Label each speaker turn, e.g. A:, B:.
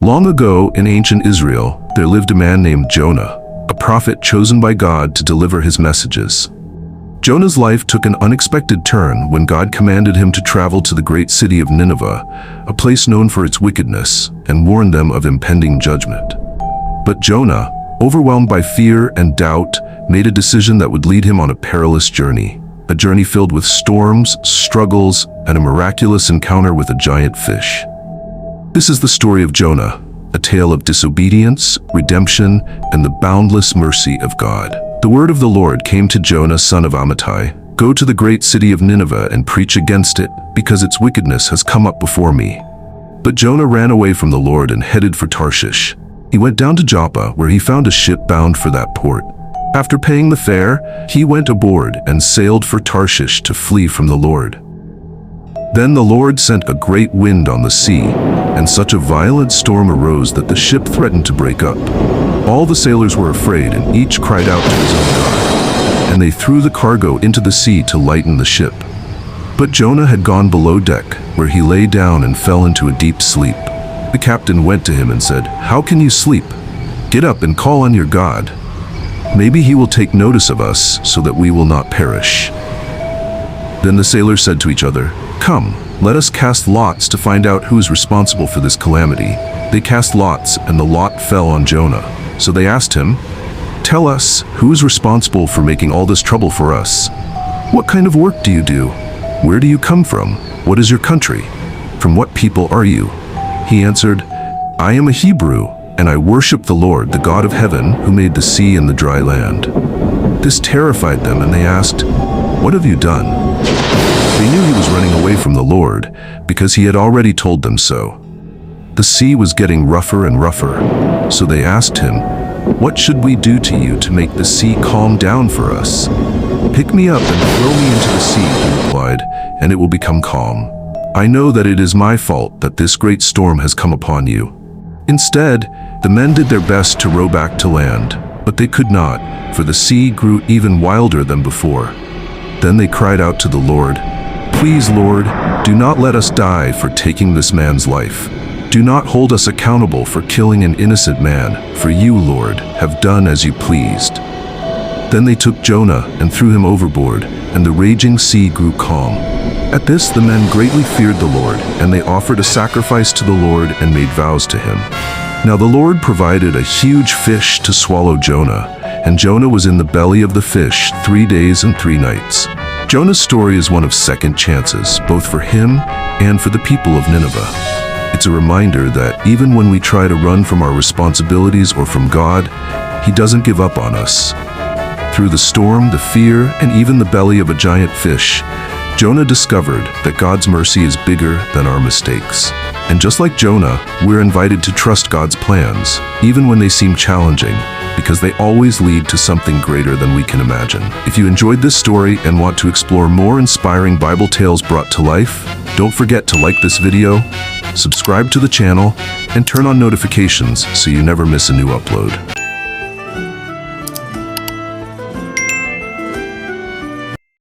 A: Long ago in ancient Israel, there lived a man named Jonah, a prophet chosen by God to deliver his messages. Jonah's life took an unexpected turn when God commanded him to travel to the great city of Nineveh, a place known for its wickedness, and warned them of impending judgment. But Jonah, overwhelmed by fear and doubt, made a decision that would lead him on a perilous journey, a journey filled with storms, struggles, and a miraculous encounter with a giant fish. This is the story of Jonah, a tale of disobedience, redemption, and the boundless mercy of God. The word of the Lord came to Jonah, son of Amittai, "Go to the great city of Nineveh and preach against it, because its wickedness has come up before me." But Jonah ran away from the Lord and headed for Tarshish. He went down to Joppa, where he found a ship bound for that port. After paying the fare, he went aboard and sailed for Tarshish to flee from the Lord. Then the Lord sent a great wind on the sea, and such a violent storm arose that the ship threatened to break up. All the sailors were afraid, and each cried out to his own God, and they threw the cargo into the sea to lighten the ship. But Jonah had gone below deck, where he lay down and fell into a deep sleep. The captain went to him and said, "How can you sleep? Get up and call on your God. Maybe he will take notice of us so that we will not perish." Then the sailors said to each other, "Come, let us cast lots to find out who is responsible for this calamity." They cast lots, and the lot fell on Jonah. So they asked him, "Tell us, who is responsible for making all this trouble for us? What kind of work do you do? Where do you come from? What is your country? From what people are you?" He answered, "I am a Hebrew, and I worship the Lord, the God of heaven, who made the sea and the dry land." This terrified them, and they asked, "What have you done?" They knew he was running away from the Lord, because he had already told them so. The sea was getting rougher and rougher, so they asked him, "What should we do to you to make the sea calm down for us?" "Pick me up and throw me into the sea," he replied, "and it will become calm. I know that it is my fault that this great storm has come upon you." Instead, the men did their best to row back to land, but they could not, for the sea grew even wilder than before. Then they cried out to the Lord, "Please, Lord, do not let us die for taking this man's life. Do not hold us accountable for killing an innocent man, for you, Lord, have done as you pleased." Then they took Jonah and threw him overboard, and the raging sea grew calm. At this the men greatly feared the Lord, and they offered a sacrifice to the Lord and made vows to him. Now the Lord provided a huge fish to swallow Jonah, and Jonah was in the belly of the fish 3 days and 3 nights. Jonah's story is one of second chances, both for him and for the people of Nineveh. It's a reminder that even when we try to run from our responsibilities or from God, He doesn't give up on us. Through the storm, the fear, and even the belly of a giant fish, Jonah discovered that God's mercy is bigger than our mistakes. And just like Jonah, we're invited to trust God's plans, even when they seem challenging, because they always lead to something greater than we can imagine. If you enjoyed this story and want to explore more inspiring Bible tales brought to life, don't forget to like this video, subscribe to the channel, and turn on notifications so you never miss a new upload.